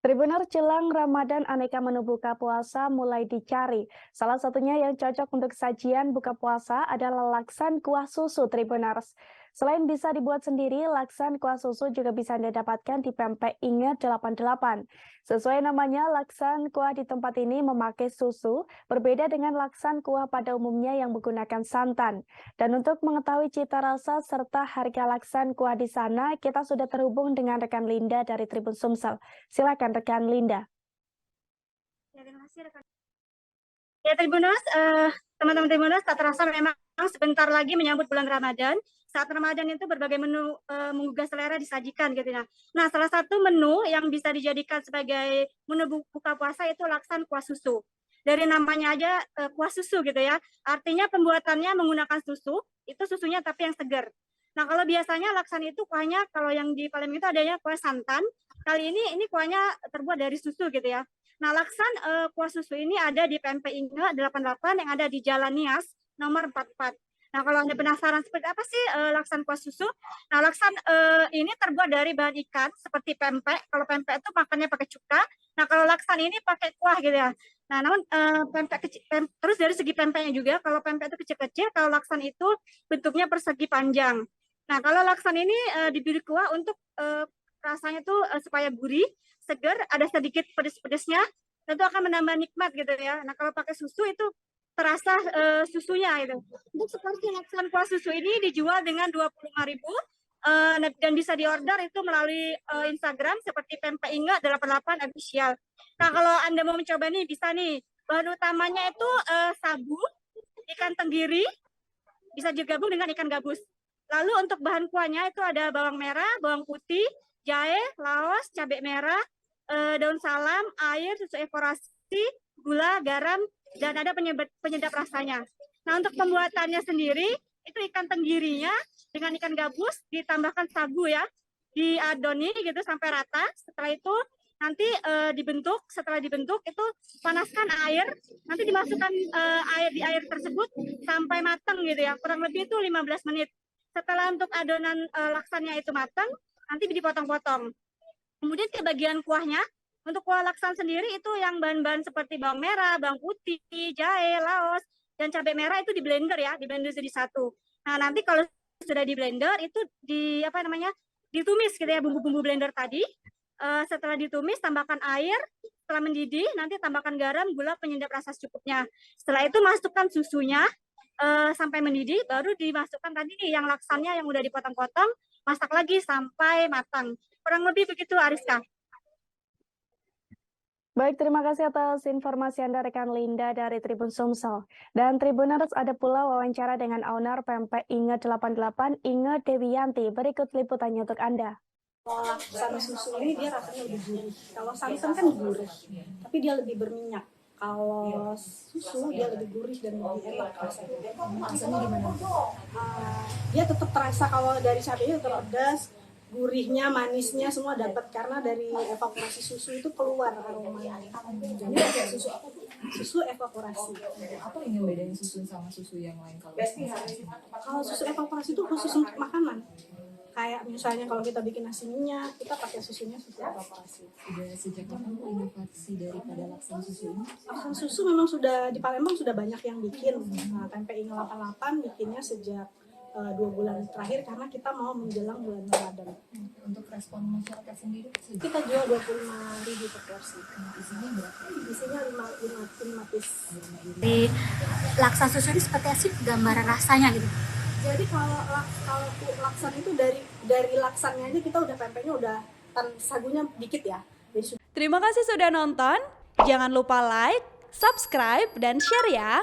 Tribuners jelang Ramadan, aneka menu buka puasa mulai dicari. Salah satunya yang cocok untuk sajian buka puasa adalah laksan kuah susu Tribuners. Selain bisa dibuat sendiri, laksan kuah susu juga bisa Anda dapatkan di Pempek Inget 88. Sesuai namanya, laksan kuah di tempat ini memakai susu, berbeda dengan laksan kuah pada umumnya yang menggunakan santan. Dan untuk mengetahui cita rasa serta harga laksan kuah di sana, kita sudah terhubung dengan rekan Linda dari Tribun Sumsel. Silakan rekan Linda. Ya, terima kasih rekan. Ya Tribuners, teman-teman Tribuners, tak terasa memang sebentar lagi menyambut bulan Ramadan. Saat Ramadan itu berbagai menu menggugah selera disajikan gitu ya. Nah, salah satu menu yang bisa dijadikan sebagai menu buka puasa itu laksan kuah susu. Dari namanya aja kuah susu gitu ya. Artinya pembuatannya menggunakan susu, itu susunya tapi yang segar. Nah, kalau biasanya laksan itu kuahnya kalau yang di Palembang itu adanya kuah santan. Kali ini kuahnya terbuat dari susu gitu ya. Nah, laksan kuah susu ini ada di Pempek Inget 88 yang ada di Jalan Nias nomor 44. Nah, kalau Anda penasaran seperti apa sih laksan kuah susu? Nah, laksan ini terbuat dari bahan ikan seperti pempek. Kalau pempek itu makannya pakai cuka. Nah, kalau laksan ini pakai kuah gitu ya. Nah, namun terus dari segi pempeknya juga, kalau pempek itu kecil-kecil, kalau laksan itu bentuknya persegi panjang. Nah, kalau laksan ini diberi kuah untuk rasanya tuh supaya gurih, segar, ada sedikit pedes-pedesnya, tentu akan menambah nikmat gitu ya. Nah, kalau pakai susu itu terasa susunya gitu. Untuk seporsi laksan kuah susu ini dijual dengan 25.000 dan bisa diorder itu melalui Instagram seperti Pempek Inget 88 official. Nah, kalau Anda mau mencoba nih bisa nih. Bahan utamanya itu sagu, ikan tenggiri, bisa digabung dengan ikan gabus. Lalu untuk bahan kuahnya itu ada bawang merah, bawang putih, jahe, laos, cabai merah, daun salam, air, susu evaporasi, gula, garam, dan ada penyedap rasanya. Nah, untuk pembuatannya sendiri, itu ikan tenggirinya dengan ikan gabus ditambahkan sagu ya, diadoni gitu sampai rata. Setelah itu nanti setelah dibentuk itu panaskan air, nanti dimasukkan air tersebut sampai matang gitu ya, kurang lebih itu 15 menit. Setelah untuk adonan laksannya itu matang, nanti dipotong-potong. Kemudian ke bagian kuahnya, untuk kuah laksan sendiri itu yang bahan-bahan seperti bawang merah, bawang putih, jahe, laos, dan cabai merah itu di blender ya, di blender jadi satu. Nah, nanti kalau sudah di blender itu ditumis gitu ya bumbu-bumbu blender tadi. Setelah ditumis tambahkan air, setelah mendidih nanti tambahkan garam, gula, penyedap rasa secukupnya. Setelah itu masukkan susunya sampai mendidih, baru dimasukkan tadi nih yang laksannya yang udah dipotong-potong, masak lagi sampai matang. Kurang lebih begitu, Ariska. Baik, terima kasih atas informasi Anda rekan Linda dari Tribun Sumsel. Dan Tribuners, ada pula wawancara dengan owner Pempek Inget 88, Inge Dewiyanti. Berikut liputannya untuk Anda. Kalau laksan susu ini dia rasanya lebih gurih. Kalau santan kan gurih, tapi dia lebih berminyak. Kalau susu dia lebih gurih dan lebih enak rasanya. Rasanya gimana? Dia tetap terasa kalau dari cabenya tetap pedas, gurihnya, manisnya semua dapat karena dari evaporasi susu itu keluar aromanya. Jadi kayak susu evaporasi. Apa yang bedain susu sama susu yang lain Kalau susu evaporasi itu khusus untuk makanan. Kayak misalnya kalau kita bikin nasi minyak, kita pakai susunya susu evaporasi. Sudah sejak kapan inovasi daripada laksan susu ini? Laksan susu memang sudah di Palembang sudah banyak yang bikin. Nah, Pempek Inget 88 bikinnya sejak 2 bulan terakhir karena kita mau menjelang bulan Ramadan. Untuk respon masyarakat sendiri? Kita jual 25.000 per porsi. Isinya berapa? Isinya 5 piece. Di laksan susu ini seperti apa sih gambaran rasanya gitu? Jadi kalau laksan itu dari laksannya aja kita udah pempeknya udah sagunya dikit ya. Jadi Terima kasih sudah nonton. Jangan lupa like, subscribe, dan share ya.